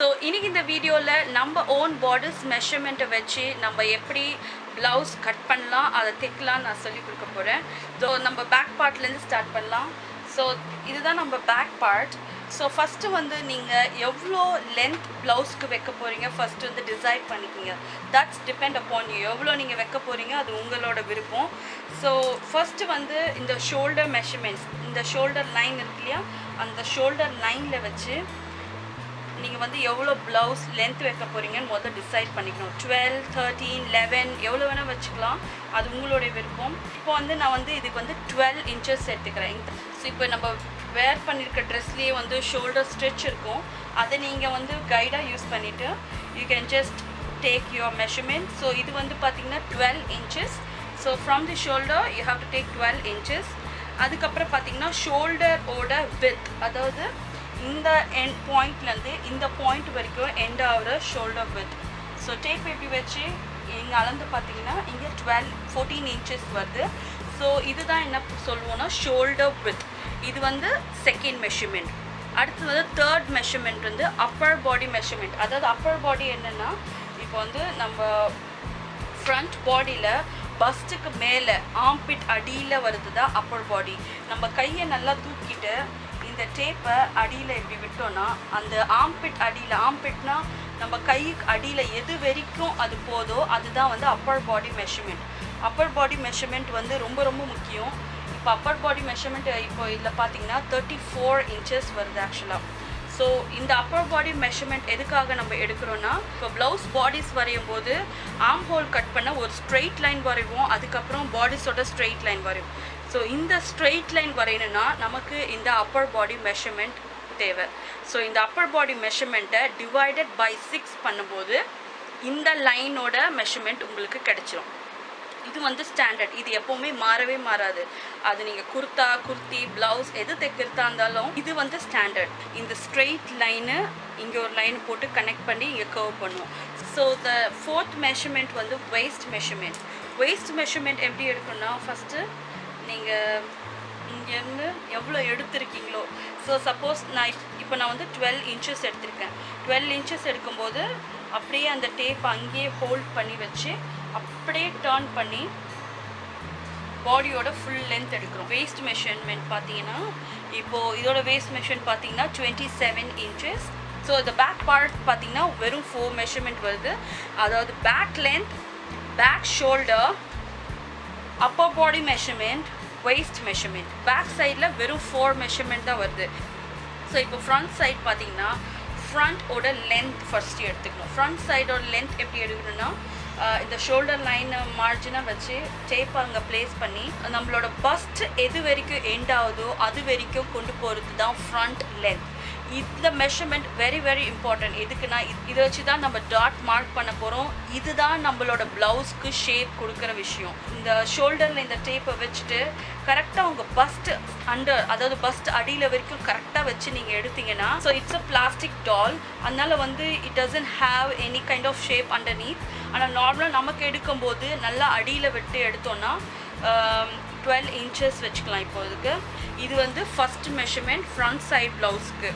So இன்னைக்கு இந்த வீடியோவில் நம்ம ஓன் பாடிஸ் மெஷர்மெண்ட்டை வச்சு நம்ம எப்படி ப்ளவுஸ் கட் பண்ணலாம் அதை தைக்கலாம்னு நான் சொல்லி கொடுக்க போகிறேன். ஸோ நம்ம பேக் பார்ட்லேருந்து ஸ்டார்ட் பண்ணலாம். ஸோ இதுதான் நம்ம பேக் பார்ட். ஸோ ஃபஸ்ட்டு வந்து நீங்கள் எவ்வளோ லென்த் ப்ளவுஸ்க்கு வைக்க போகிறீங்க ஃபஸ்ட்டு வந்து டிசைட் பண்ணிக்கிங்க. That's depend upon you. எவ்வளோ நீங்கள் வைக்க போகிறீங்க அது உங்களோட விருப்பம். ஸோ ஃபஸ்ட்டு வந்து இந்த ஷோல்டர் மெஷர்மெண்ட்ஸ், இந்த ஷோல்டர் லைன் இருக்கு இல்லையா, அந்த ஷோல்டர் லைனில் வச்சு நீங்கள் வந்து எவ்வளோ ப்ளவுஸ் லென்த் வைக்க போகிறீங்கன்னு முதல்ல டிசைட் பண்ணிக்கணும். 12, 13, 11 எவ்வளோ வேணால் வச்சுக்கலாம், அது உங்களுடைய விருப்பம். இப்போ வந்து நான் வந்து இதுக்கு வந்து 12 இன்ச்சஸ் எடுத்துக்கிறேன். ஸோ இப்போ நம்ம வேர் பண்ணியிருக்க ட்ரெஸ்லேயே வந்து ஷோல்டர் ஸ்ட்ரெச் இருக்கும், அதை நீங்கள் வந்து கைடாக யூஸ் பண்ணிவிட்டு you can just take your measurement. So இது வந்து பார்த்திங்கன்னா 12 inches. So from the shoulder you have to take 12 inches. அதுக்கப்புறம் பார்த்திங்கன்னா ஷோல்டரோட வித், அதாவது இந்த எண்ட் பாயிண்ட்லேருந்து இந்த பாயிண்ட் வரைக்கும் எண்ட் ஆகிற ஷோல்டர் வித். ஸோ டேப் எப்படி வச்சு இங்கே அளந்து பார்த்தீங்கன்னா இங்கே 14 இன்ச்சஸ் வருது. ஸோ இதுதான் என்ன சொல்லுவோன்னா ஷோல்டர் வித். இது வந்து செகண்ட் மெஷர்மெண்ட். அடுத்து வந்து தேர்ட் மெஷர்மெண்ட் வந்து அப்பர் பாடி மெஷர்மெண்ட். அதாவது அப்பர் பாடி என்னென்னா, இப்போ வந்து நம்ம ஃப்ரண்ட் பாடியில் பஸ்ட்டுக்கு மேலே ஆம்பிட் அடியில் வருது தான் அப்பர் பாடி. நம்ம கையை நல்லா தூக்கிட்டு இந்த டேப்பை அடியில் இப்படி விட்டோன்னா அந்த ஆம்பிட் அடியில், ஆம்பிட்னா நம்ம கைக்கு அடியில் எது வரைக்கும் அது போதோ அதுதான் வந்து upper body measurement. Upper body measurement வந்து ரொம்ப ரொம்ப முக்கியம். இப்போ அப்பர் பாடி மெஷர்மெண்ட் இப்போ இதில் பார்த்தீங்கன்னா 34 இன்ச்சஸ் வருது ஆக்சுவலாக. ஸோ இந்த அப்பர் பாடி மெஷர்மெண்ட் எதுக்காக நம்ம எடுக்கிறோன்னா, இப்போ ப்ளவுஸ் பாடிஸ் வரையும் போது ஆர்ம் ஹோல் கட் பண்ண ஒரு ஸ்ட்ரெயிட் லைன் வரைவோம், அதுக்கப்புறம் பாடிஸோட ஸ்ட்ரெயிட் லைன் வரையும். ஸோ இந்த ஸ்ட்ரெயிட் லைன் வரையணுன்னா நமக்கு இந்த அப்பர் பாடி மெஷர்மெண்ட் தேவை. ஸோ இந்த அப்பர் பாடி மெஷர்மெண்ட்டை டிவைடட் பை 6 பண்ணும்போது இந்த லைனோட மெஷர்மெண்ட் உங்களுக்கு கிடைச்சிரும். இது வந்து ஸ்டாண்டர்ட், இது எப்போவுமே மாறவே மாறாது. அது நீங்கள் குர்த்தா, குர்த்தி, ப்ளவுஸ் எது தைக்கிறதா இருந்தாலும் இது வந்து ஸ்டாண்டர்ட். இந்த ஸ்ட்ரெயிட் லைனு இங்கே ஒரு லைன் போட்டு கனெக்ட் பண்ணி இங்கே கர்வ் பண்ணுவோம். ஸோ த ஃபோர்த் மெஷர்மெண்ட் வந்து வெயிஸ்ட் மெஷர்மெண்ட். வெயிஸ்ட் மெஷர்மெண்ட் எப்படி எடுக்கணும்னா, ஃபஸ்ட்டு நீங்கள் இங்கேருந்து எவ்வளோ எடுத்திருக்கீங்களோ, ஸோ சப்போஸ் நான் வந்து 12 இன்ச்சஸ் எடுத்திருக்கேன். 12 இன்ச்சஸ் எடுக்கும்போது அப்படியே அந்த டேப் அங்கேயே ஹோல்ட் பண்ணி வச்சு அப்படியே டர்ன் பண்ணி பாடியோட ஃபுல் லென்த் எடுக்கிறோம். வேஸ்ட் மெஷர்மெண்ட் பார்த்தீங்கன்னா, இப்போது இதோட வேஸ்ட் மெஷர்மெண்ட் பார்த்தீங்கன்னா 27 இன்ச்சஸ். ஸோ இந்த பேக் பார்ட் பார்த்தீங்கன்னா வெறும் 4 மெஷர்மெண்ட் வருது. அதாவது back length, back shoulder, upper body measurement, waist measurement. Back சைடில் வெறும் 4 மெஷர்மெண்ட் தான் வருது. ஸோ இப்போ ஃப்ரண்ட் சைட் பார்த்தீங்கன்னா ஃப்ரண்ட்டோட லென்த் ஃபஸ்ட்டு எடுத்துக்கணும். ஃப்ரண்ட் சைடோட லென்த் எப்படி எடுக்கணும்னா, இந்த ஷோல்டர் லைன் மார்ஜினாக வச்சு டேப் அங்கே ப்ளேஸ் பண்ணி நம்மளோட பஸ்ட் எது வரைக்கும் எண்ட் ஆகுதோ அது வரைக்கும் கொண்டு போகிறது தான் ஃப்ரண்ட் லென்த். இந்த மெஷர்மெண்ட் வெரி வெரி இம்பார்ட்டன்ட். எதுக்குன்னா, இதை வச்சு தான் நம்ம டாட் மார்க் பண்ண போகிறோம். இதுதான் நம்மளோட ப்ளவுஸ்க்கு ஷேப் கொடுக்குற விஷயம். இந்த ஷோல்டரில் இந்த டேப்பை வச்சுட்டு கரெக்டாக உங்கள் பஸ்ட் அண்டர், அதாவது பஸ்ட் அடியில் வரைக்கும் கரெக்டாக வச்சு நீங்கள் எடுத்தீங்கன்னா, so it's a plastic doll. அதனால் வந்து it doesn't have any kind of shape underneath. ஆனால் நார்மலாக நமக்கு எடுக்கும்போது நல்லா அடியில் விட்டு எடுத்தோன்னா 12 இன்ச்சஸ் வச்சுக்கலாம். இப்போதுக்கு இது வந்து ஃபஸ்ட் மெஷர்மெண்ட் ஃப்ரண்ட் சைட் ப்ளவுஸ்க்கு.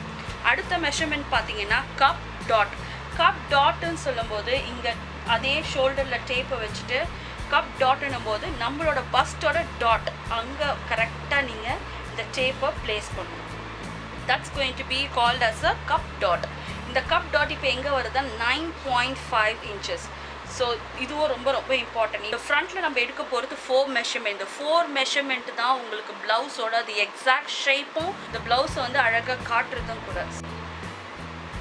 அடுத்த மெஷர்மெண்ட் பார்த்தீங்கன்னா கப் டாட். கப் டாட்டுன்னு சொல்லும்போது இங்கே அதே ஷோல்டரில் டேப்பை வச்சுட்டு கப் டாட்டுன்னும் போது நம்மளோட பஸ்டோட டாட் அங்கே கரெக்டாக நீங்கள் இந்த டேப்பை ப்ளேஸ் பண்ணணும். That's going to be called as a cup dot. இந்த கப் டாட் இப்போ எங்கே வருதுன்னா 9.5 இன்ச்சஸ். ஸோ இதுவும் ரொம்ப ரொம்ப இம்பார்ட்டன்ட். இந்த ஃப்ரண்ட்டில் நம்ம எடுக்க போகிறது 4 மெஷர்மெண்ட். இந்த 4 மெஷர்மெண்ட் தான் உங்களுக்கு ப்ளவுஸோட அது எக்ஸாக்ட் ஷேப்பும் இந்த ப்ளவுஸை வந்து அழகாக காட்டுறதும் கூட.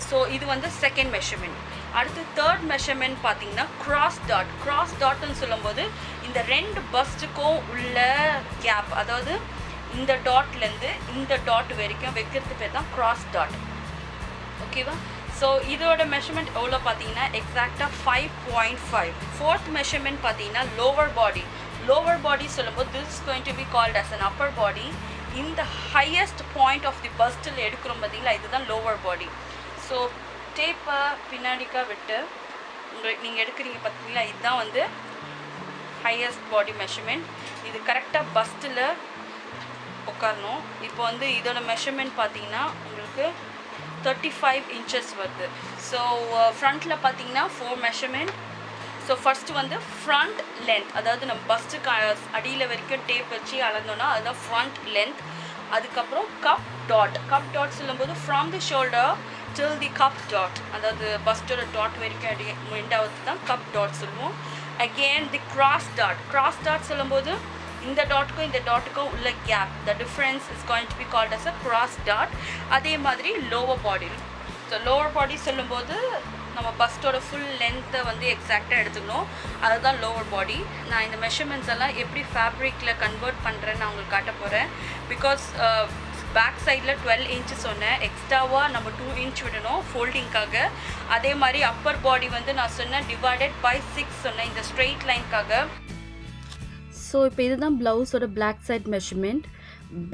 ஸோ இது வந்து செகண்ட் மெஷர்மெண்ட். அடுத்து தேர்ட் மெஷர்மெண்ட் பார்த்தீங்கன்னா கிராஸ் டாட். கிராஸ் டாட்னு சொல்லும்போது இந்த 2 பஸ்ட்டுக்கும் உள்ள கேப், அதாவது இந்த டாட்லேருந்து இந்த டாட் வரைக்கும் வைக்கிறது பேர் தான் கிராஸ் டாட். ஓகேவா? ஸோ இதோட மெஷர்மெண்ட் எவ்வளோ பார்த்தீங்கன்னா எக்ஸாக்டாக 5.5. ஃபோர்த் மெஷர்மெண்ட் பார்த்தீங்கன்னா லோவர் பாடி. லோவர் பாடி சொல்லும்போது this is going to be called as an upper body. இந்த ஹையஸ்ட் பாயிண்ட் ஆஃப் தி பஸ்ட்டில் எடுக்கிறோம் பார்த்தீங்களா, இதுதான் லோவர் பாடி. ஸோ டேப்பை பின்னாடிக்காக விட்டு நீங்கள் எடுக்கிறீங்க பார்த்தீங்களா, இதுதான் வந்து ஹையஸ்ட் பாடி மெஷர்மெண்ட். இது கரெக்டாக பஸ்ட்டில் உட்காரணும். இப்போ வந்து இதோட மெஷர்மெண்ட் பார்த்தீங்கன்னா உங்களுக்கு 35 inches வருது. ஸோ ஃப்ரண்ட்டில் பார்த்தீங்கன்னா 4 மெஷர்மெண்ட். ஸோ ஃபஸ்ட்டு வந்து ஃப்ரண்ட் லென்த், அதாவது நம்ம பஸ்ட்டுக்கு அடியில் வரைக்கும் டேப் வச்சு அளந்தோன்னா அதுதான் ஃப்ரண்ட் லென்த். அதுக்கப்புறம் கப் டாட் சொல்லும்போது from the shoulder till the cup dot, அதாவது பஸ்டோட டாட் வரைக்கும் அடி எண்டாவது தான் கப் டாட் சொல்லுவோம். அகெயின் தி கிராஸ் டாட் சொல்லும்போது இந்த டாட்டுக்கும் இந்த டாட்டுக்கும் உள்ள gap, the difference is going to be called as a cross dot. அதே மாதிரி lower body. So lower body சொல்லும்போது நம்ம பஸ்டோட ஃபுல் லென்த்தை வந்து எக்ஸாக்டாக எடுத்துக்கணும், அதுதான் லோவர் பாடி. நான் இந்த மெஷர்மெண்ட்ஸ் எல்லாம் எப்படி ஃபேப்ரிக்கில் கன்வெர்ட் பண்ணுறேன்னு நான் உங்களுக்கு காட்ட போகிறேன். பிகாஸ் பேக் சைடில் 12 இன்ச்சு சொன்னேன், எக்ஸ்ட்ராவாக நம்ம 2 இன்ச் விடணும் ஃபோல்டிங்காக. அதே மாதிரி அப்பர் பாடி வந்து நான் சொன்னேன் டிவைடட் பை 6 சொன்னேன் இந்த ஸ்ட்ரெயிட் லைனுக்காக. ஸோ இப்போ இதுதான் ப்ளவுஸோட block side measurement.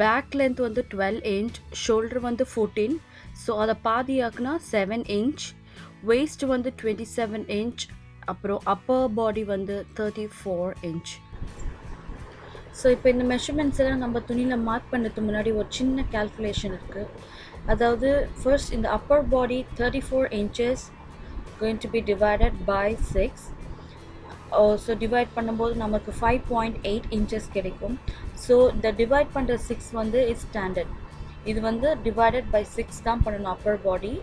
Back length வந்து 12 இன்ச், ஷோல்டர் வந்து 14, ஸோ அதை பாதியாக்குனா 7 இன்ச், waist வந்து 27 இன்ச், அப்புறம் அப்பர் பாடி வந்து 34 இன்ச். ஸோ இப்போ இந்த மெஷர்மெண்ட்ஸ் எல்லாம் நம்ம துணியில் மார்க் பண்ணுறதுக்கு முன்னாடி ஒரு சின்ன கால்குலேஷன் இருக்குது. அதாவது ஃபர்ஸ்ட் இந்த அப்பர் பாடி 34 inches going to be divided by 6. So divide பண்ணும்போது நமக்கு 5.8 inches கிடைக்கும். ஸோ இந்த டிவைட் பண்ணுற 6 வந்து இஸ் ஸ்டாண்டர்ட். இது வந்து டிவைடட் பை 6 தான் பண்ணணும் அப்பர் பாடி.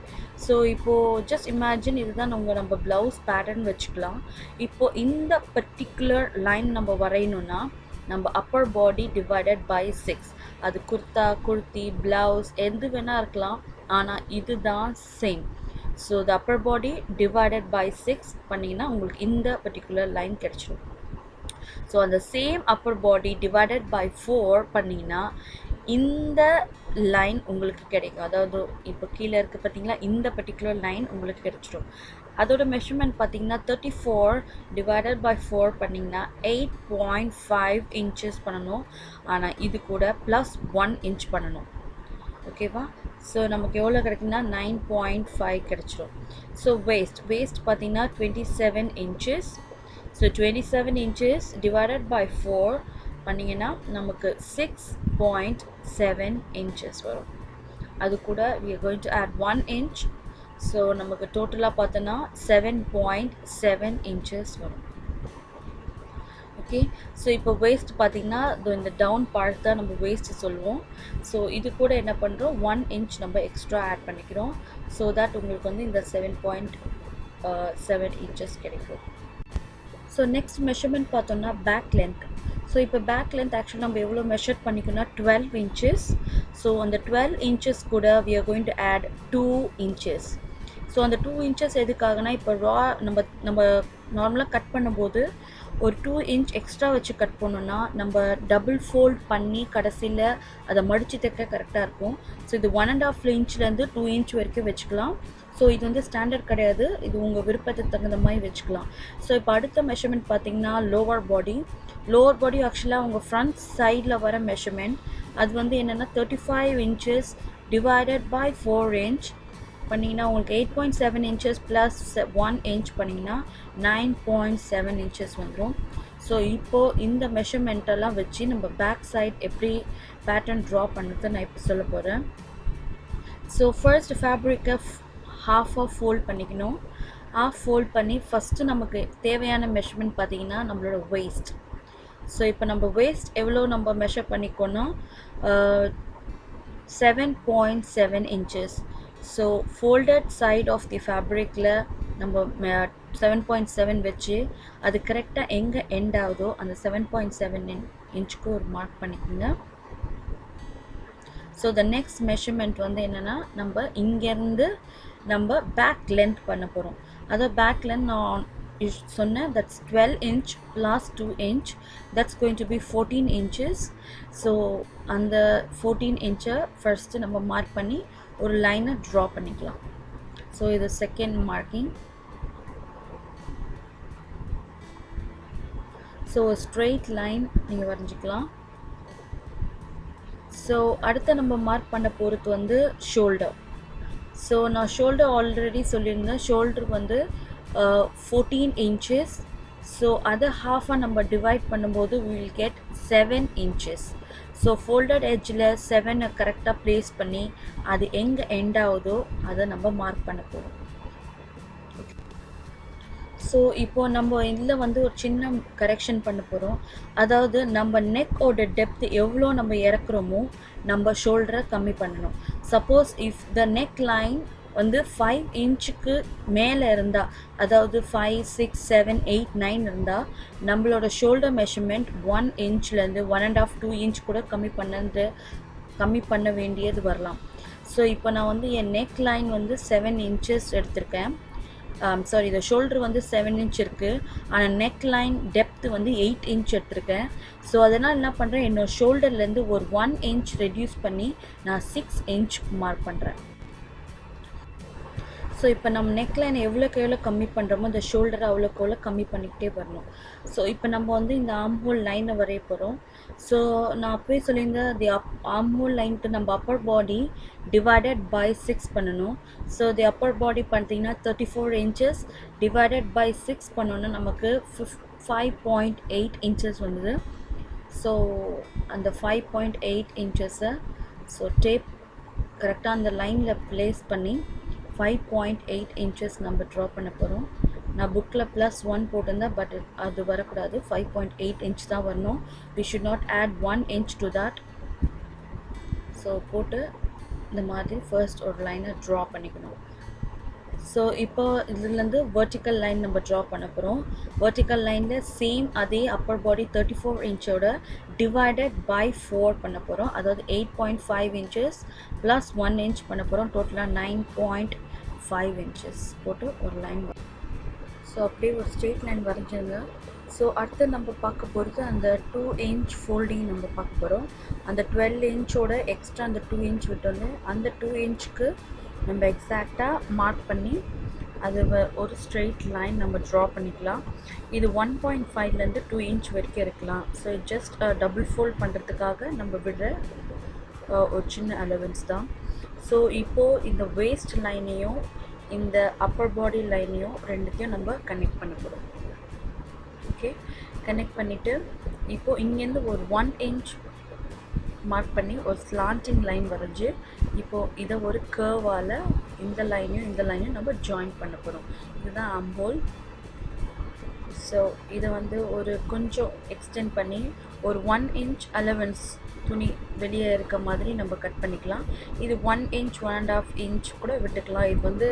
ஸோ இப்போது ஜஸ்ட் இமேஜின் இதுதான் நம்ம ப்ளவுஸ் பேட்டர்ன் வச்சுக்கலாம். இப்போது இந்த பர்டிகுலர் லைன் நம்ம வரையணுன்னா நம்ம அப்பர் பாடி டிவைடட் பை 6, அது குர்தா, குர்த்தி, ப்ளவுஸ் எது வேணால் இருக்கலாம், ஆனால் இதுதான் same. So the upper body divided by 6 பண்ணிங்கன்னா உங்களுக்கு இந்த பர்டிகுலர் லைன் கிடச்சிடும். ஸோ அந்த same upper body divided by 4 பண்ணிங்கன்னா இந்த லைன் உங்களுக்கு கிடைக்கும். அதாவது இப்போ கீழே இருக்குது பார்த்தீங்களா, இந்த பர்டிகுலர் லைன் உங்களுக்கு கிடைச்சிடும். அதோட மெஷர்மெண்ட் பார்த்தீங்கன்னா 34 டிவைடட் பை 4 பண்ணிங்கன்னா 8.5 inches பண்ணணும். ஆனால் இது கூட ப்ளஸ் 1 inch பண்ணணும். ஓகேவா? ஸோ நமக்கு எவ்வளோ கிடைக்குன்னா 9.5 கிடைச்சிடும். ஸோ வேஸ்ட் பார்த்தீங்கன்னா 27 inches. So 27 inches divided by 4 பண்ணிங்கன்னா நமக்கு 6.7 inches வரும். அது கூட we are going to add 1 inch. So நமக்கு டோட்டலாக பார்த்தோன்னா 7.7 inches வரும். ஓகே, ஸோ இப்போ வேஸ்ட் பார்த்திங்கன்னா இந்த டவுன் பார்ட் தான் நம்ம வேஸ்ட்டு சொல்லுவோம். ஸோ இது கூட என்ன பண்ணுறோம், 1 inch நம்ம எக்ஸ்ட்ரா ஆட் பண்ணிக்கிறோம். ஸோ தட் உங்களுக்கு வந்து இந்த 7.7 inches கிடைக்கும். ஸோ நெக்ஸ்ட் மெஷர்மெண்ட் பார்த்தோம்னா பேக் லென்த். ஸோ இப்போ பேக் லென்த் ஆக்சுவலி நம்ம எவ்வளோ மெஷர் பண்ணிக்கணும்னா 12 inches. ஸோ அந்த 12 inches கூட we are going to add 2 inches. ஸோ அந்த 2 inches எதுக்காகனா இப்போ நம்ம நார்மலாக கட் பண்ணும்போது ஒரு 2 inch எக்ஸ்ட்ரா வச்சு கட் பண்ணோன்னா நம்ம டபுள் ஃபோல்ட் பண்ணி கடைசியில் அதை மடித்து தைக்க கரெக்டாக இருக்கும். ஸோ இது 1.5 inchலேருந்து 2 inch வரைக்கும் வச்சுக்கலாம். ஸோ இது வந்து ஸ்டாண்டர்ட் கிடையாது, இது உங்கள் விருப்பத்துக்கு தகுந்த மாதிரி வச்சுக்கலாம். ஸோ இப்போ அடுத்த மெஷர்மெண்ட் பார்த்திங்கன்னா லோவர் பாடி ஆக்சுவலாக உங்கள் ஃப்ரண்ட் சைடில் வர மெஷர்மெண்ட் அது வந்து என்னென்னா 35 inches டிவைடட் பை 4 inch பண்ணிங்கன்னா உங்களுக்கு 8.7 inches ப்ளஸ் 1 inch பண்ணிங்கன்னா 9.7 inches வந்துடும். ஸோ இப்போது இந்த மெஷர்மெண்ட்டெல்லாம் வச்சு நம்ம பேக் சைட் எப்படி பேட்டர்ன் ட்ரா பண்ணுறது நான் இப்போ சொல்ல போகிறேன். ஸோ ஃபர்ஸ்ட் ஃபேப்ரிக்கை ஹாஃபாக ஃபோல்ட் பண்ணிக்கணும். ஹாஃப் ஃபோல்ட் பண்ணி ஃபஸ்ட்டு நமக்கு தேவையான மெஷர்மெண்ட் பார்த்திங்கன்னா நம்மளோட வேஸ்ட். ஸோ இப்போ நம்ம வேஸ்ட் எவ்வளோ நம்ம மெஷர் பண்ணிக்கோன்னா 7.7 inches. So folded side of the ஃபேப்ரிக்கில் நம்ம 7.7 வச்சு அது கரெக்டாக எங்கே எண்ட் ஆகுதோ அந்த 7.7 inchக்கு ஒரு மார்க் பண்ணிக்கோங்க. ஸோ த நெக்ஸ்ட் மெஷர்மெண்ட் வந்து என்னென்னா நம்ம இங்கேருந்து நம்ம பேக் லென்த் பண்ண போகிறோம். அதாவது பேக் லென்த் நான் சொன்னேன் that's 12 inch + 2 inch, that's going to be 14 inches. ஸோ அந்த 14 inch ஃபர்ஸ்ட்டு நம்ம மார்க் பண்ணி ஒரு லைனை ட்ரா பண்ணிக்கலாம். ஸோ இது second marking. So straight line நீங்கள் வரைஞ்சிக்கலாம். ஸோ அடுத்து நம்ம மார்க் பண்ண போகிறது வந்து ஷோல்டர். ஸோ நான் ஷோல்டர் ஆல்ரெடி சொல்லியிருந்தேன், ஷோல்டர் வந்து 14 inches. ஸோ அதை ஹாஃபாக நம்ம டிவைட் பண்ணும்போது we will get 7 inches. So folded எட்ஜில் 7 கரெக்டாக ப்ளேஸ் பண்ணி அது எங்கே எண்ட் ஆகுதோ அதை நம்ம மார்க் பண்ண போகிறோம். ஸோ இப்போது நம்ம இதில் வந்து ஒரு சின்ன கரெக்ஷன் பண்ண போகிறோம். அதாவது நம்ம நெக்கோட டெப்த் எவ்வளோ நம்ம இறக்குறோமோ நம்ம ஷோல்டரை கம்மி பண்ணணும். Suppose if the neck line வந்து 5 இன்ச்சுக்கு மேலே இருந்தால், அதாவது 5, 6, 7, 8, 9 இருந்தால் நம்மளோட ஷோல்டர் மெஷர்மெண்ட் 1 இன்ச்லேருந்து 1.5, 2 இன்ச் கூட கம்மி பண்ண வேண்டியது வரலாம். ஸோ இப்போ நான் வந்து என் நெக் லைன் வந்து 7 inches எடுத்திருக்கேன். சாரி, இந்த ஷோல்டர் வந்து 7 inch இருக்குது, ஆனால் நெக் லைன் டெப்த் வந்து 8 inch எடுத்திருக்கேன். ஸோ அதனால் என்ன பண்ணுறேன், என்னோட ஷோல்டர்லேருந்து ஒரு 1 inch ரெடியூஸ் பண்ணி நான் 6 inch மார்க் பண்ணுறேன். ஸோ இப்போ நம்ம நெக் லைன் எவ்வளோக்கு எவ்வளோ கம்மி பண்ணுறோமோ இந்த ஷோல்டரை அவ்வளோக்கு எவ்வளோ கம்மி பண்ணிக்கிட்டே வரணும். ஸோ இப்போ நம்ம வந்து இந்த ஆர்ம் ஹோல் லைனை வரைய போகிறோம். ஸோ நான் அப்போயே சொல்லியிருந்தேன், தி ஆர்ம் ஹோல் லைனுக்கு நம்ம அப்பர் பாடி டிவைடட் பை 6 பண்ணணும். ஸோ தி அப்பர் பாடி பார்த்தீங்கன்னா 34 inches டிவைடட் பை 6 பண்ணோன்னா நமக்கு 5.8 inches வந்தது. ஸோ அந்த 5.8 inches-ஐ ஸோ டேப் கரெக்டாக அந்த லைனில் ப்ளேஸ் பண்ணி 5.8 inches நம்ம ட்ரா பண்ண போகிறோம். நான் புக்கில் +1 போட்டிருந்தேன், பட் அது வரக்கூடாது, 5.8 inch தான் வரணும். we should not add 1 inch to that. So போட்டு இந்த மாதிரி ஃபர்ஸ்ட் ஒரு லைனை ட்ரா பண்ணிக்கணும். ஸோ இப்போ இதுலேருந்து வெர்டிக்கல் லைன் நம்ம ட்ரா பண்ண போகிறோம். வெர்டிக்கல் லைனில் சேம் அதே அப்பர் பாடி 34 inch-ஓட டிவைடட் பை 4 பண்ண போகிறோம். அதாவது 8.5 inches ப்ளஸ் 1 inch பண்ண போகிறோம். டோட்டலாக 9.5 inches போட்டு ஒரு லைன். ஸோ அப்படியே ஒரு ஸ்ட்ரெயிட் லைன் வரைஞ்சிருங்க. ஸோ அடுத்து நம்ம பார்க்க போகிறது அந்த 2 inch ஃபோல்டிங் நம்ம பார்க்க போகிறோம். அந்த 12 inch-ஓட எக்ஸ்ட்ரா அந்த 2 inch விட்டோன்னு அந்த 2 inch-க்கு நம்ம எக்ஸாக்டாக மார்க் பண்ணி அது ஒரு ஸ்ட்ரெயிட் லைன் நம்ம ட்ரா பண்ணிக்கலாம். இது 1.5லேருந்து 2 inch வரைக்கும் இருக்கலாம். ஸோ ஜஸ்ட் டபுள் ஃபோல்ட் பண்ணுறதுக்காக நம்ம விடுற ஒரு சின்ன அலவன்ஸ் தான். ஸோ இப்போது இந்த வேஸ்ட் லைனையும் இந்த அப்பர் பாடி லைனையும் ரெண்டுத்தையும் நம்ம கனெக்ட் பண்ண போகிறோம். ஓகே, கனெக்ட் பண்ணிவிட்டு இப்போது இங்கேருந்து ஒரு 1 inch மார்க் பண்ணி ஒரு ஸ்லாண்டிங் லைன் வரைஞ்சி இப்போது இதை ஒரு கர்வால் இந்த லைனையும் நம்ம ஜாயின் பண்ண போகிறோம். இதுதான் ஆர்ம் ஹோல். ஸோ இதை வந்து ஒரு கொஞ்சம் எக்ஸ்டெண்ட் பண்ணி ஒரு 1 inch அலவன்ஸ் துணி வெளியே இருக்க மாதிரி நம்ம கட் பண்ணிக்கலாம். இது 1 inch 1.5 inch கூட விட்டுக்கலாம். இது வந்து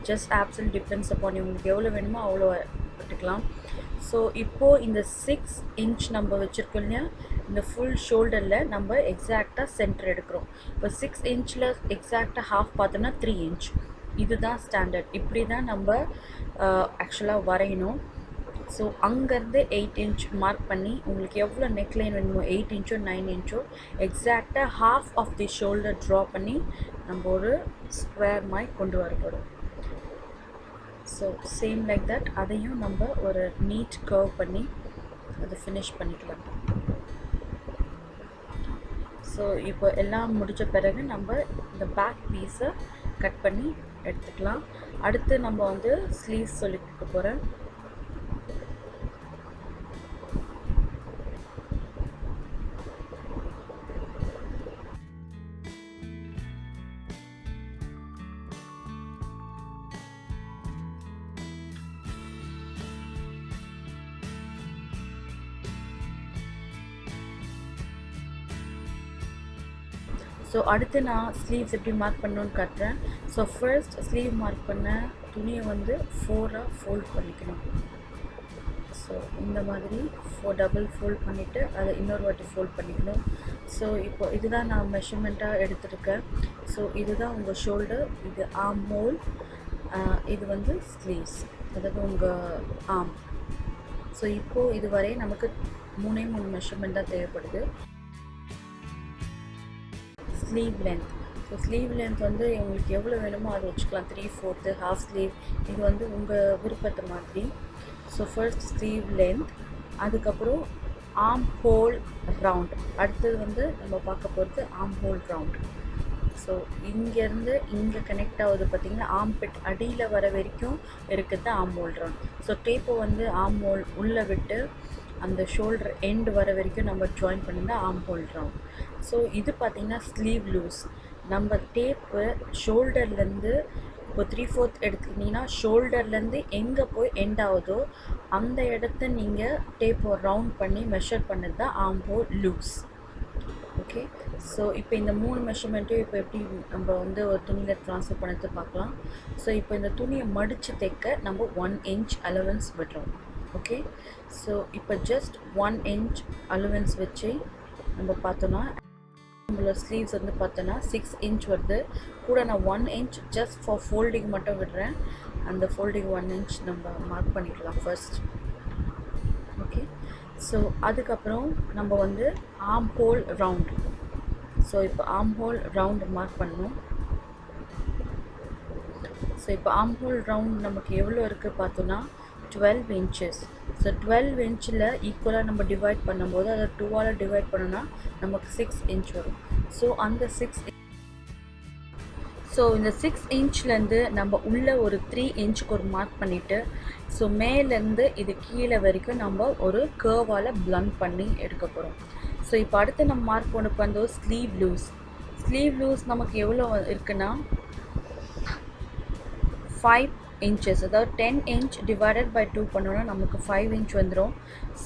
ஜஸ்ட் ஆப்சல் டிபெண்ட்ஸ் அப்பான் உங்களுக்கு எவ்வளோ வேணுமோ அவ்வளோ விட்டுக்கலாம். ஸோ இப்போது இந்த 6 inch நம்ம வச்சுருக்கோம் இல்லையா, இந்த ஃபுல் ஷோல்டரில் நம்ம எக்ஸாக்டாக சென்டர் எடுக்கிறோம். இப்போ 6 inch-ல் எக்ஸாக்டாக ஹாஃப் பார்த்தோன்னா 3 inch. இதுதான் ஸ்டாண்டர்ட். இப்படி தான் நம்ம ஆக்சுவலாக வரையணும். ஸோ அங்கேருந்து 8 inch மார்க் பண்ணி உங்களுக்கு எவ்வளோ நெக் லைன் வேணுமோ 8 inch 9 inch எக்ஸாக்டாக half of the shoulder draw பண்ணி நம்ம ஒரு ஸ்கொயர் மாதிரி கொண்டு வர போகிறோம். ஸோ சேம் லைக் தட் அதையும் நம்ம ஒரு நீட் கர்வ் பண்ணி அதை ஃபினிஷ் பண்ணிக்கலாம். ஸோ இப்போ எல்லாம் முடித்த பிறகு நம்ம இந்த பேக் பீஸை கட் பண்ணி எடுத்துக்கலாம். அடுத்து நம்ம வந்து ஸ்லீவ்ஸ் சொல்லி கொடுக்க போகிறேன். ஸோ அடுத்து நான் ஸ்லீவ்ஸ் எப்படி மார்க் பண்ணணுன்னு காட்டுறேன். ஸோ ஃபர்ஸ்ட் ஸ்லீவ் மார்க் பண்ண துணியை வந்து 4ஆக ஃபோல்ட் பண்ணிக்கணும். ஸோ இந்த மாதிரி டபுள் ஃபோல்ட் பண்ணிவிட்டு அதை இன்னொரு வாட்டி ஃபோல்ட் பண்ணிக்கணும். ஸோ இப்போ இதுதான் நான் மெஷர்மெண்ட்டாக எடுத்துருக்கேன். ஸோ இதுதான் உங்கள் ஷோல்டர், இது ஆர்ம் ஹோல், இது வந்து ஸ்லீவ்ஸ், அதாவது உங்கள் ஆர்ம். ஸோ இப்போது இதுவரை நமக்கு 3 மெஷர்மெண்ட் தான் தேவைப்படுது. Sleeve length. So sleeve length வந்து உங்களுக்கு எவ்வளோ வேணுமோ அதை வச்சுக்கலாம். 3/4, ஹாஃப் ஸ்லீவ், இது வந்து உங்கள் விருப்பத்தை மாதிரி. ஸோ ஃபர்ஸ்ட் ஸ்லீவ் லென்த், அதுக்கப்புறம் ஆர்ம் ஹோல் ரவுண்ட். அடுத்தது வந்து நம்ம பார்க்க போகிறது arm whole round. So so இங்கேருந்து இங்கே கனெக்ட் ஆகுது பார்த்திங்கன்னா ஆம்பிட் அடியில் வர வரைக்கும் இருக்குது ஆம் ஹோல் ரவுண்ட். ஸோ டேப்பை வந்து ஆம் ஹோல் உள்ளே விட்டு அந்த ஷோல்டர் எண்டு வர வரைக்கும் நம்ம ஜாயின் பண்ணியிருந்தால் ஆம் ஹோல் ரவுண்ட். ஸோ இது பார்த்திங்கன்னா ஸ்லீவ் லூஸ். நம்ம டேப்பு ஷோல்டர்லேருந்து இப்போ 3/4 எடுத்துக்கிட்டிங்கன்னா ஷோல்டர்லேருந்து எங்கே போய் எண்ட் ஆகுதோ அந்த இடத்த நீங்கள் டேப்பை ரவுண்ட் பண்ணி மெஷர் பண்ணது தான் ஆம் ஹோல் லூஸ். ஓகே, ஸோ இப்போ இந்த 3 மெஷர்மெண்ட்டையும் இப்போ எப்படி நம்ம வந்து ஒரு துணியில் ட்ரான்ஸ்ஃபர் பண்ணது பார்க்கலாம். ஸோ இப்போ இந்த துணியை மடித்து தைக்க நம்ம 1 inch அலவன்ஸ் விடுறோம். ஓகே, ஸோ இப்போ ஜஸ்ட் 1 inch அலவன்ஸ் வச்சு நம்ம பார்த்தோன்னா நம்மளோட ஸ்லீவ்ஸ் வந்து பார்த்தோன்னா 6 inch வருது. கூட நான் 1 inch ஜஸ்ட் ஃபார் ஃபோல்டிங் மட்டும் விடுறேன். அந்த ஃபோல்டிங் 1 inch நம்ம மார்க் பண்ணிக்கலாம் ஃபர்ஸ்ட். ஓகே, ஸோ அதுக்கப்புறம் நம்ம வந்து ஆம் ஹோல் ரவுண்ட். ஸோ இப்போ ஆம் ஹோல் ரவுண்ட் மார்க் பண்ணணும். ஸோ இப்போ ஆம் ஹோல் ரவுண்ட் நமக்கு எவ்வளோ இருக்குது பார்த்தோன்னா 12 inches. ஸோ 12 inchல ஈக்குவலாக நம்ம டிவைட் பண்ணும்போது அதை 2ஆல் டிவைட் பண்ணோன்னா நமக்கு 6 inch வரும். ஸோ அந்த 6 ஸோ இந்த 6 inchலேருந்து நம்ம உள்ளே ஒரு 3 inchக்கு ஒரு மார்க் பண்ணிவிட்டு ஸோ மேலேருந்து இது கீழே வரைக்கும் நம்ம ஒரு கர்வால் பிளண்ட் பண்ணி எடுக்க போகிறோம். ஸோ இப்போ அடுத்து நம்ம மார்க் பண்ண வந்து ஸ்லீவ் லூஸ். ஸ்லீவ் லூஸ் நமக்கு எவ்வளோ இருக்குன்னா 5 inches. அதாவது 10 inch டிவைடட் பை 2 பண்ணோன்னா நமக்கு 5 inch வந்துடும்.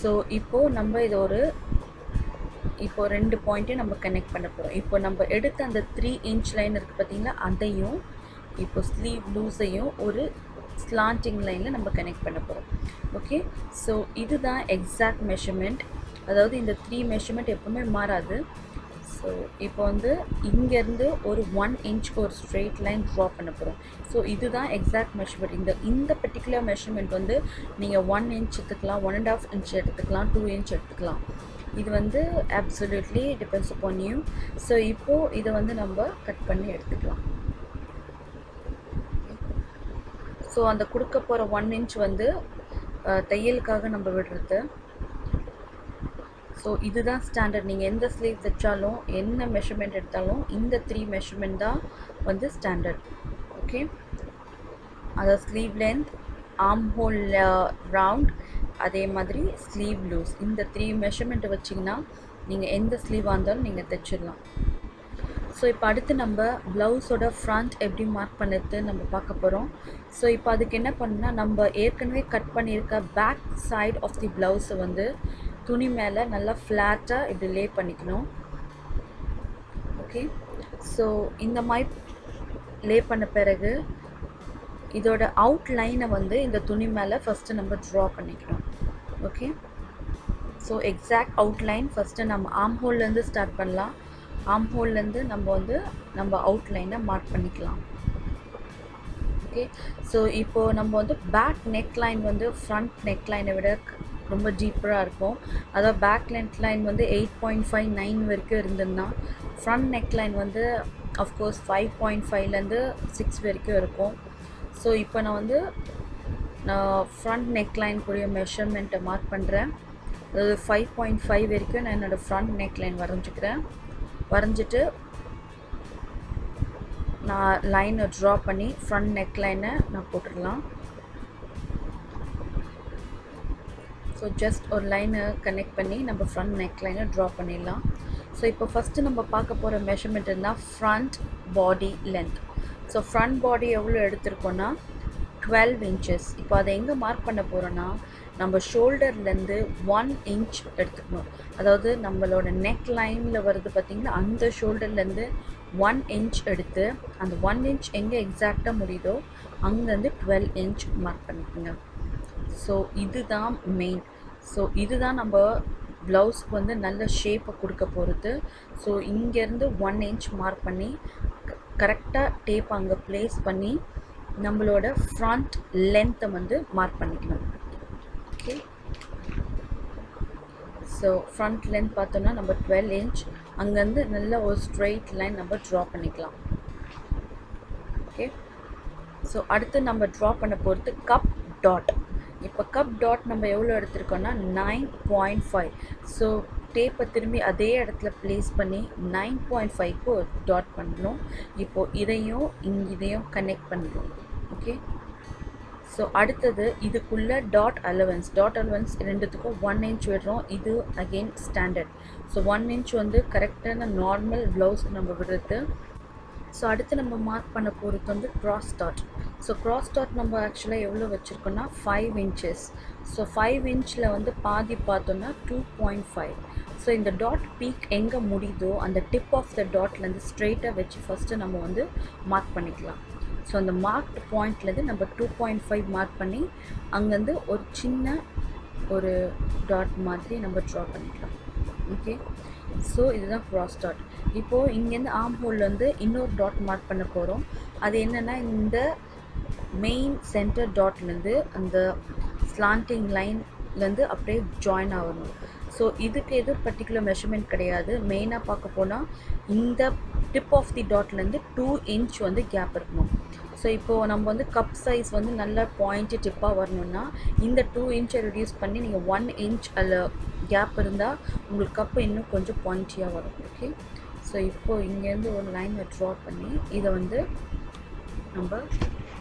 ஸோ இப்போது நம்ம இது ஒரு இப்போ 2 பாயிண்ட்டையும் நம்ம கனெக்ட் பண்ண போகிறோம். இப்போ நம்ம எடுத்த அந்த 3 inch லைன் இருக்குது பார்த்திங்களா, அதையும் இப்போ ஸ்லீவ் லூஸையும் ஒரு ஸ்லாண்டிங் லைனில் நம்ம கனெக்ட் பண்ண போகிறோம். ஓகே, ஸோ இதுதான் எக்ஸாக்ட் மெஷர்மெண்ட். அதாவது இந்த 3 மெஷர்மெண்ட் எப்பவுமே மாறாது. ஸோ இப்போ வந்து இங்கேருந்து ஒரு 1 inchக்கு ஒரு ஸ்ட்ரெயிட் லைன் ட்ரா பண்ண போகிறோம். ஸோ இதுதான் எக்ஸாக்ட் மெஷர்மெண்ட். இந்த பர்டிகுலர் மெஷர்மெண்ட் வந்து நீங்கள் 1 inch எடுத்துக்கலாம், 1.5 inch எடுத்துக்கலாம், 2 inch எடுத்துக்கலாம். இது வந்து absolutely depends upon you. So இப்போது இதை வந்து நம்ம கட் பண்ணி எடுத்துக்கலாம். ஸோ அந்த கொடுக்க போகிற 1 inch வந்து தையலுக்காக நம்ம விடுறது. ஸோ இதுதான் ஸ்டாண்டர்ட். நீங்கள் எந்த ஸ்லீவ் தைச்சாலும் என்ன மெஷர்மெண்ட் எடுத்தாலும் இந்த 3 மெஷர்மெண்ட் தான் வந்து ஸ்டாண்டர்ட். ஓகே, அதாவது sleeve length, arm whole round, அதே மாதிரி ஸ்லீவ் லூஸ். இந்த 3 மெஷர்மெண்ட்டை வச்சிங்கன்னா நீங்கள் எந்த ஸ்லீவாக இருந்தாலும் நீங்கள் தைச்சிடலாம். ஸோ இப்போ அடுத்து நம்ம ப்ளவுஸோட ஃப்ரண்ட் எப்படி மார்க் பண்ணுறது நம்ம பார்க்க போகிறோம். ஸோ இப்போ அதுக்கு என்ன பண்ணுன்னா நம்ம ஏற்கனவே கட் பண்ணியிருக்க பேக் சைட் ஆஃப் தி ப்ளவுஸை வந்து துணி மேலே நல்லா ஃப்ளாட்டாக இப்படி லே பண்ணிக்கணும். ஓகே, ஸோ இந்த மாதிரி லே பண்ண பிறகு இதோட அவுட்லைனை வந்து இந்த துணி மேலே ஃபஸ்ட்டு நம்ம ட்ரா பண்ணிக்கணும். Okay, so exact outline first நம்ம ஆர்ம் ஹோல்லேருந்து ஸ்டார்ட் பண்ணலாம். ஆர்ம் ஹோல்லேருந்து நம்ம வந்து நம்ம அவுட்லைனை மார்க் பண்ணிக்கலாம். ஓகே, ஸோ இப்போது நம்ம வந்து பேக் நெக் லைன் வந்து ஃப்ரண்ட் நெக் லைனை விட ரொம்ப டீப்பராக இருக்கும். அதாவது பேக் நெக் லைன் வந்து 8.59 வரைக்கும் இருந்ததுன்னா ஃப்ரண்ட் நெக் லைன் வந்து அஃப்கோர்ஸ் 5.5லேருந்து 6 வரைக்கும் இருக்கும். ஸோ இப்போ நான் ஃப்ரண்ட் நெக் லைன் கூடிய மெஷர்மெண்ட்டை மார்க் பண்ணுறேன். அதாவது 5.5 வரைக்கும் நான் என்னோடய ஃப்ரண்ட் நெக் லைன் வரைஞ்சிட்டு நான் லைனை ட்ரா பண்ணி ஃப்ரண்ட் நெக் லைனை நான் போட்டுடலாம். ஸோ ஜஸ்ட் ஒரு லைனை கனெக்ட் பண்ணி நம்ம ஃப்ரண்ட் நெக் லைனை ட்ரா பண்ணிடலாம். ஸோ இப்போ ஃபஸ்ட்டு நம்ம பார்க்க போகிற மெஷர்மெண்ட் இருந்தால் ஃப்ரண்ட் பாடி லென்த். ஸோ ஃப்ரண்ட் பாடி எவ்வளோ எடுத்திருக்கோன்னா 12 inches. இப்போ அதை எங்கே மார்க் பண்ண போகிறோன்னா நம்ம ஷோல்டர்லேருந்து 1 inch எடுத்துக்கணும். அதாவது நம்மளோட நெக் லைனில் வருது பார்த்திங்கன்னா அந்த ஷோல்டர்லேருந்து 1 inch எடுத்து அந்த 1 inch எங்கே எக்ஸாக்டாக முடியுதோ அங்கேருந்து 12 inch மார்க் பண்ணிக்கோங்க. ஸோ இதுதான் மெயின். ஸோ இதுதான் நம்ம ப்ளவுஸ்க்கு வந்து நல்ல ஷேப்பை கொடுக்க போகிறது. ஸோ இங்கேருந்து 1 inch மார்க் பண்ணி கரெக்டாக டேப் அங்கே ப்ளேஸ் பண்ணி நம்மளோட ஃப்ரண்ட் லென்த்தை வந்து மார்க் பண்ணிக்கணும். ஓகே, ஸோ ஃப்ரண்ட் லென்த் பார்த்தோன்னா நம்ம 12 inch. அங்கேருந்து நல்ல ஒரு ஸ்ட்ரெயிட் லைன் நம்ம ட்ரா பண்ணிக்கலாம். ஓகே, ஸோ அடுத்து நம்ம ட்ரா பண்ண போகிறது கப் டாட். இப்போ கப் டாட் நம்ம எவ்வளோ எடுத்திருக்கோன்னா 9.5. ஸோ டேப்பை திரும்பி அதே இடத்துல ப்ளேஸ் பண்ணி 9.5க்கு ஒரு டாட் பண்ணணும். இப்போது இதையும் கனெக்ட் பண்ணணும். ஓகே, ஸோ அடுத்தது இதுக்குள்ளே டாட் அலவன்ஸ் ரெண்டுத்துக்கும் 1 inch விடுறோம். இது அகெயின் ஸ்டாண்டர்ட். ஸோ 1 inch வந்து கரெக்டான நார்மல் ப்ளவுஸ்க்கு நம்ம விடுறது. ஸோ அடுத்து நம்ம மார்க் பண்ண போகிறது வந்து cross dot. So cross dot நம்ம ஆக்சுவலாக எவ்வளோ வச்சுருக்கோன்னா 5 inches. ஸோ 5 inchல வந்து பாதி பார்த்தோன்னா 2.5. ஸோ இந்த டாட் பீக் எங்கே முடியுதோ அந்த டிப் ஆஃப் த டாட்லேருந்து ஸ்ட்ரெயிட்டாக வச்சு ஃபஸ்ட்டு நம்ம வந்து மார்க் பண்ணிக்கலாம். ஸோ அந்த மார்க்ட் பாயிண்ட்லேருந்து நம்ம 2.5 மார்க் பண்ணி அங்கேருந்து ஒரு சின்ன ஒரு டாட் மாதிரி நம்ம ட்ரா பண்ணிக்கலாம். ஓகே, ஸோ இதுதான் க்ராஸ் டாட். இப்போது இங்கேருந்து ஆர்ம் ஹோல்லேருந்து இன்னொரு டாட் மார்க் பண்ண போகிறோம். அது என்னென்னா இந்த மெயின் சென்டர் டாட்லேருந்து அந்த ஸ்லாண்டிங் லைன்லேருந்து அப்படியே ஜாயின் ஆகணும். ஸோ இதுக்கு எதுவும் பர்டிகுலர் மெஷர்மெண்ட் கிடையாது. மெயினாக பார்க்க போனால் இந்த டிப் ஆஃப் தி டாட்லேருந்து 2 inch வந்து கேப் இருக்கணும். ஸோ இப்போது நம்ம வந்து கப் சைஸ் வந்து நல்ல பாயிண்ட்டு டிப்பாக வரணுன்னா இந்த 2 inch ரெடியூஸ் பண்ணி நீங்கள் 1 inch அதில் கேப் இருந்தால் உங்களுக்கு கப்பு இன்னும் கொஞ்சம் பாயிண்டியாக வரும். ஓகே, ஸோ இப்போது இங்கேருந்து ஒரு லைனை ட்ரா பண்ணி இதை வந்து நம்ம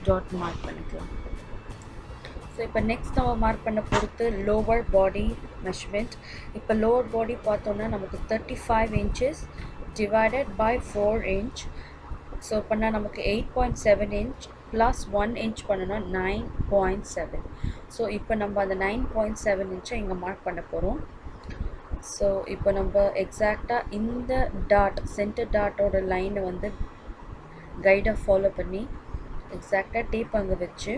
டாட் மார்க் பண்ணிக்கலாம். ஸோ இப்போ நெக்ஸ்ட் நம்ம மார்க் பண்ண பொறுத்து லோவர் பாடி மெஷர்மெண்ட். இப்போ லோவர் பாடி பார்த்தோன்னா நமக்கு 35 inches divided by 4 inch. So பண்ணால் நமக்கு 8.7 inch ப்ளஸ் 1 inch பண்ணோன்னா 9.7. ஸோ இப்போ நம்ம அந்த 9.7 inch இங்கே மார்க் பண்ண போகிறோம். ஸோ இப்போ நம்ம எக்ஸாக்டாக இந்த டாட் சென்டர் டாட்டோட லைனை வந்து கைடை ஃபாலோ பண்ணி எக்ஸாக்டாக டேப் அங்கே வச்சு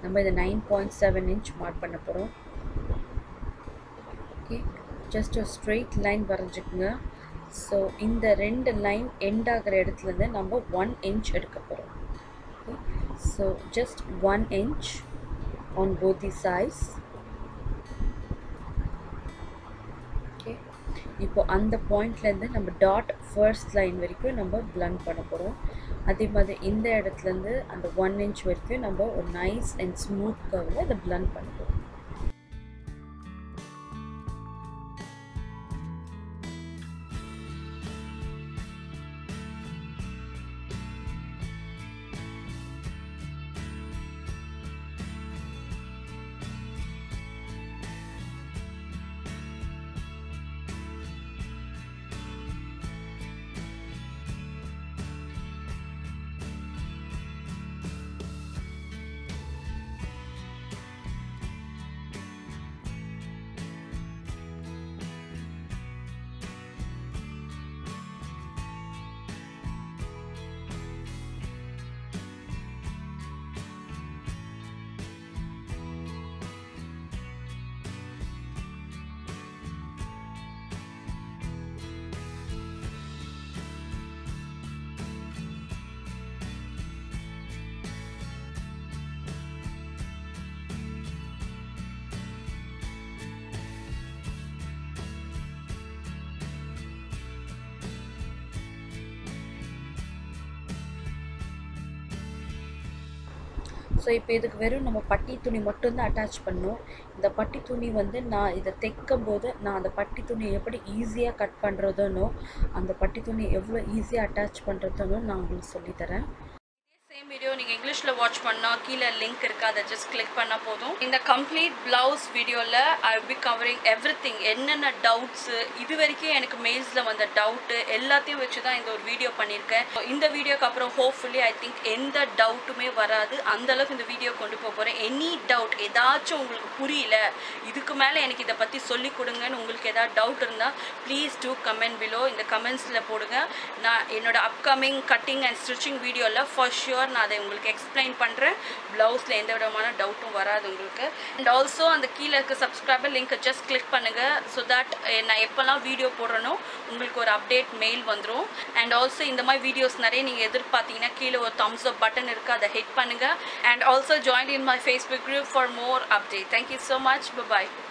நம்ம இதை 9.7 inch மார்க் பண்ண போகிறோம். ஓகே, ஜஸ்ட் ஒரு ஸ்ட்ரெயிட் லைன் வரைஞ்சிக்குங்க. ஸோ இந்த 2 லைன் எண்ட் ஆகிற இடத்துலேருந்து நம்ம 1 inch எடுக்க போகிறோம். So just 1 inch on both the sides. Okay, இப்போ அந்த பாயிண்ட்லேருந்து நம்ம டாட் ஃபர்ஸ்ட் லைன் வரைக்கும் நம்ம பிளண்ட் பண்ண போகிறோம். அதே மாதிரி இந்த இடத்துலேருந்து அந்த 1 inch வரைக்கும் நம்ம ஒரு நைஸ் அண்ட் ஸ்மூத் கர்வில் இதை பிளண்ட் பண்ண போகிறோம். ஸோ இப்போ இதுக்கு வெறும் நம்ம பட்டி துணி மட்டும்தான் அட்டாச் பண்ணணும். இந்த பட்டி துணி வந்து நான் இதை தைக்கும் போது நான் அந்த பட்டி துணியை எப்படி ஈஸியாக கட் பண்ணுறதுன்னு அந்த பட்டி துணி எவ்வளோ ஈஸியாக அட்டாச் பண்ணுறதுன்னு நான் உங்களுக்கு சொல்லித்தரேன். சேம் வீடியோ நீங்கள் இங்கிலீஷில் வாட்ச் பண்ணால் கீழே லிங்க் இருக்குது, அதை ஜஸ்ட் கிளிக் பண்ணால் போதும். இந்த கம்ப்ளீட் ப்ளவுஸ் வீடியோவில் I will be covering everything. என்னென்ன டவுட்ஸு இது வரைக்கும் எனக்கு மெயில்ஸில் வந்த டவுட்டு எல்லாத்தையும் வச்சு தான் இந்த ஒரு வீடியோ பண்ணியிருக்கேன். இந்த வீடியோக்கு அப்புறம் ஹோப்ஃபுல்லி ஐ திங்க் எந்த டவுட்டுமே வராது. அந்தளவுக்கு இந்த வீடியோ கொண்டு போக போகிறேன். எனி டவுட் ஏதாச்சும் உங்களுக்கு புரியல, இதுக்கு மேலே எனக்கு இதை பற்றி சொல்லிக் கொடுங்கன்னு உங்களுக்கு ஏதாவது டவுட் இருந்தால் ப்ளீஸ் டூ கமெண்ட் பிலோ. இந்த கமெண்ட்ஸில் போடுங்க. நான் என்னோட அப்கமிங் கட்டிங் அண்ட் ஸ்டிச்சிங் வீடியோவில் ஃபார் ஷுர் நான் அதை உங்களுக்கு எக்ஸ்பிளைன் பண்ணுறேன். ப்ளவுஸில் எந்த விதமான டவுட்டும் வராது உங்களுக்கு. அண்ட் ஆல்சோ அந்த கீழே இருக்க சப்ஸ்கிரைபர் லிங்க்கை ஜஸ்ட் கிளிக் பண்ணுங்கள். ஸோ தட் நான் எப்போல்லாம் வீடியோ போடுறேனோ உங்களுக்கு ஒரு அப்டேட் மெயில் வந்துடும். அண்ட் ஆல்சோ இந்த மாதிரி வீடியோஸ் நிறைய நீங்கள் எதிர்பார்த்தீங்கன்னா கீழே ஒரு தம்ஸ் அப் பட்டன் இருக்குது, அதை ஹிட் பண்ணுங்கள். And also join in my Facebook group for more update. Thank you so much. Bye.